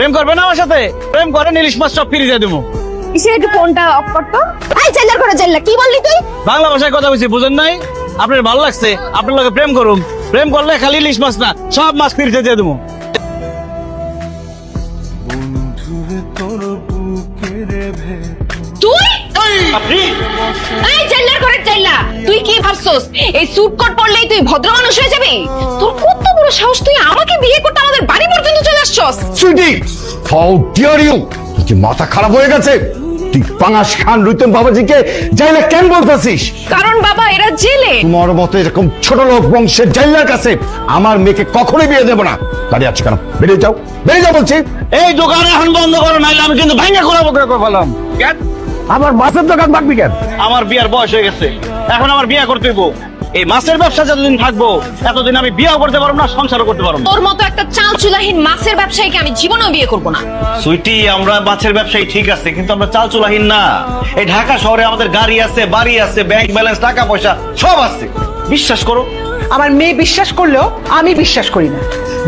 প্রেম করবে না আমার সাথে? প্রেম করেন, ইলিশ মাছ সব ফ্রি দিয়ে দেবো। ইসে একটু ফোনটা অফ করতো। এই জেলার করে জেলা কি বললি তুই? বাংলা ভাষায় কথা বলছি, বুঝেন নাই? আপনার ভালো লাগছে, আপনার লগে প্রেম করুন। প্রেম করলে খালি ইলিশ মাছ না, সব মাছ ফ্রিতে দিয়ে দেবো। তুই আপনি এই জেলার করে জেলা, তুই কি ভাবছস এই স্যুট কোট পরলেই তুই ভদ্র মানুষ হয়ে যাবি? তোর কত বড় সাহস, তুই আমাকে বিয়ে করতে আমাদের বাড়ি পর্যন্ত চলে আসছস? Sweety, how dare you! কি মাথা খারাপ হয়ে গেছে? তুই পাঙাশ খান রুতম বাবাজিকে জাইলা কেন বলতেছিস? কারণ বাবা এরা জেলে। তোমার মতো এরকম ছোট লোক বংশের জাইলার কাছে আমার মেয়েকে কখনোই বিয়ে দেবো না। দাঁড়িয়ে আছি কেন? বেরিয়ে যাও, বেরিয়ে যাও বলছি। এই দোকান এখন বন্ধ করো, নাইলে আমি কিন্তু ভাঙা করে ফেলাম। আমার মাছের দোকান থাকবি কেন? আমার বিয়ার বয়স হয়ে গেছে, এখন আমার বিয়ে করতে হইব। এই মাছের ব্যবসা যতদিন থাকবো এতদিন আমি বিয়েও করতে পারবো না, সংসারও করতে পারবো না। তোর মতো একটা চাল চুলাহীন মাছের ব্যবসায়ীকে আমি জীবনেও বিয়ে করব না। সুইটি, আমরা মাছের ব্যবসায়ী ঠিক আছে, কিন্তু আমরা চাল চুলাহীন না। এই ঢাকা শহরে আমাদের গাড়ি আছে, বাড়ি আছে, ব্যাংক ব্যালেন্স, টাকা পয়সা সব আছে। বিশ্বাস করো। আমার মেয়ে বিশ্বাস করলেও আমি বিশ্বাস করি না।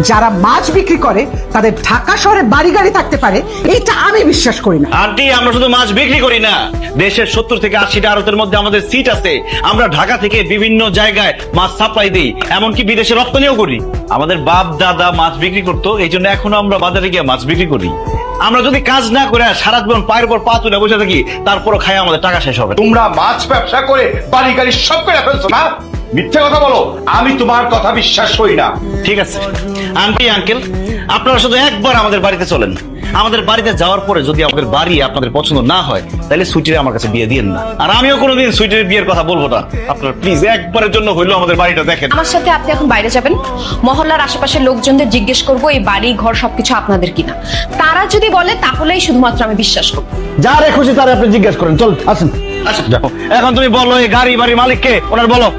যারা মাছ বিক্রি করে তাদের ঢাকা শহরে বাড়ি গাড়ি থাকতে পারে, এটা আমি বিশ্বাস করি না। আন্টি, আমরা শুধু মাছ বিক্রি করি না, দেশের 70 থেকে 80টা আড়তের মধ্যে আমাদের সিট আছে। আমরা ঢাকা থেকে বিভিন্ন জায়গায় মাছ সাপ্লাই দিই, এমনকি বিদেশে রপ্তানিও করি। আমাদের বাপ দাদা মাছ বিক্রি করতো, এই জন্য এখনো আমরা বাজারে গিয়ে মাছ বিক্রি করি। আমরা যদি কাজ না করে সারা জীবন পায়ের পর পা তুলে বসে থাকি, তারপরও খাই আমাদের টাকা শেষ হবে। তোমরা মাছ ব্যবসা করে বাড়ি গাড়ি সব করে ফেলছো না? মিথ্যে কথা বলো, আমি তোমার কথা বিশ্বাস করি না। ঠিক আছে আন্টি, আঙ্কেল, আপনারা শুধু একবার আমাদের বাড়িতে চলেন। আমাদের বাড়িতে যাওয়ার পরে যদি আমাদের বাড়ি আপনাদের পছন্দ না হয়, তাহলে সুইটির আমার কাছে বিয়ে দিয়েন না। আর আমিও কোনোদিন সুইটির বিয়ের কথা বলবো না। আপনারা প্লিজ একবারের জন্য হইলো আমাদের বাড়িটা দেখেন। আমার সাথে আপনি এখন বাইরে যাবেন, মহল্লার আশেপাশের লোকজনদের জিজ্ঞেস করবো এই বাড়ি ঘর সবকিছু আপনাদের কিনা। তারা যদি বলে তাহলেই শুধুমাত্র আমি বিশ্বাস করবো। যারে খুশি তারে আপনি জিজ্ঞেস করেন। চল আসেন। আচ্ছা দেখো, এখন তুমি বলো এই গাড়ি বাড়ি মালিককে, ওনার বলো।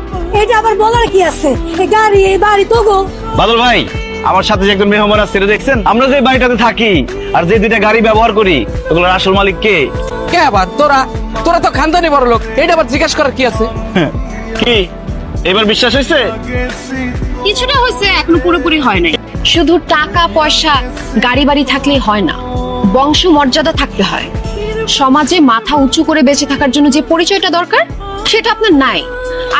এটা আবার বলার কি আছে? এই গাড়ি এই বাড়ি তো গো। বাদল ভাই, আমার সাথে যে একজন মেহমান আছে দেখছেন? আমরা যে বাড়িটাতে থাকি আর যে দুইটা গাড়ি ব্যবহার করি, ওগুলোর আসল মালিক কে? কে আবার? তোরা তোরা তো খানদানি বড় লোক, এটা আবার জিজ্ঞাসা করার কি আছে? কি এবার বিশ্বাস হয়েছে? কিছুটা হয়েছে, এখনো পুরোপুরি হয় নাই। শুধু টাকা পয়সা গাড়ি বাড়ি থাকলেই হয় না, বংশ মর্যাদা থাকতে হয়। সমাজে মাথা উঁচু করে বেঁচে থাকার জন্য যে পরিচয়টা দরকার সেটা আপনার নাই।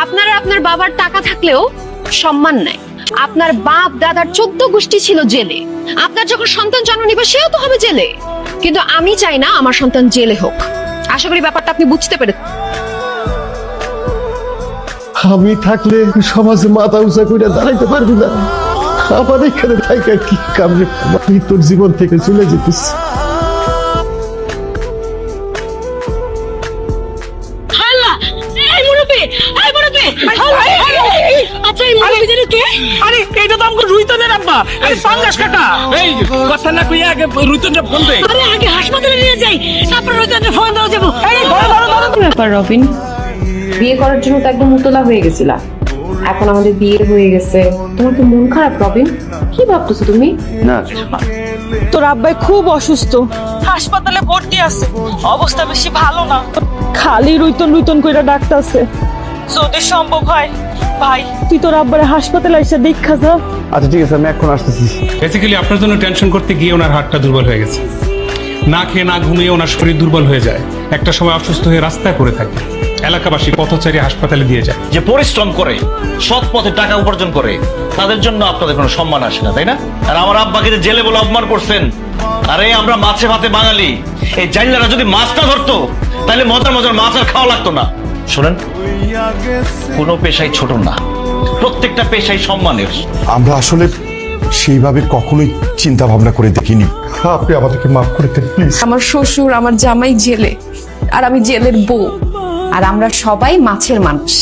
আপনার আপনার বাবার টাকা থাকলেও সম্মান নাই। আপনার বাপ দাদার 14 গোষ্ঠী ছিল জেলে, আপনার যখন সন্তান জন্ম নিবে সেও তো হবে জেলে। কিন্তু আমি চাই না আমার সন্তান জেলে হোক। আশা করি ব্যাপারটা আপনি বুঝতে পেরেছেন। আমি থাকলে সমাজে মাথা উঁচা করে দাঁড়াইতে পারবি না। আমার এখানে থাকা কি কামড়ে আমি তোর জীবন থেকে চলে যেতেছি। আচ্ছা এই মুরব্বিদের কে? আরে এটা তো আমাকে রুইতনের আব্বা, আরে পাঙ্গাস কাকা। এই কথা না কইয়া আগে রুইতনটা ফোন দে। আরে আগে হাসপাতালে নিয়ে যাই, তারপর ওইখানে ফোন দেওয়া যাবো। এই ধরো ব্যাপার রবিন, বিয়ে করার জন্য তো একদম উতলা হয়ে গেছিলা, এখন আমাদের বিয়ে হয়ে গেছে, তোমার তো মন খারাপ রবিন? কি ভাবতেছো তুমি? না কিছু না। তোর আব্বাই খুব অসুস্থ, হাসপাতালে ভর্তি আছে, অবস্থা বেশি ভালো না। খালি রুইতন রুইতন কইরা ডাকতাছে। যদি সম্ভব হয় ভাই তুই তোর আব্বারে হাসপাতালে এসে দেখা যা। আচ্ছা ঠিক আছে, আমি এখন আসতেছি। বেসিক্যালি আপনার জন্য টেনশন করতে গিয়ে ওনার হাতটা দুর্বল হয়ে গেছে। না খেয়ে না ঘুমিয়ে ওনার শরীর দুর্বল হয়ে যায়, একটা সময় অসুস্থ হয়ে রাস্তায় পড়ে থাকে। এলাকাবাসী পথচারী হাসপাতালে দিয়ে যায়। যে পরিশ্রম করে সৎ পথে টাকা উপার্জন করে তাদের জন্য আপনাদের কোনো সম্মান আসে না, তাই না? আর আমার আব্বাকে যে জেলে বলে অপমান করছেন, আরে আমরা মাছে ভাতে বাঙালি। এই জাইলারা যদি মাছ না ধরতো তাহলে মজার মজার মাছ আর খাওয়া লাগতো না। শোনেন, কোনো পেশাই ছোট না, প্রত্যেকটা পেশাই সম্মানের। আমরা আসলে সেইভাবে কখনোই চিন্তা ভাবনা করে দেখিনি। আপনি আমাদেরকে মাফ করে দেন প্লিজ। আমার শ্বশুর, আমার জামাই জেলে, আর আমি জেলের বউ, আর আমরা সবাই মাছের মানুষ।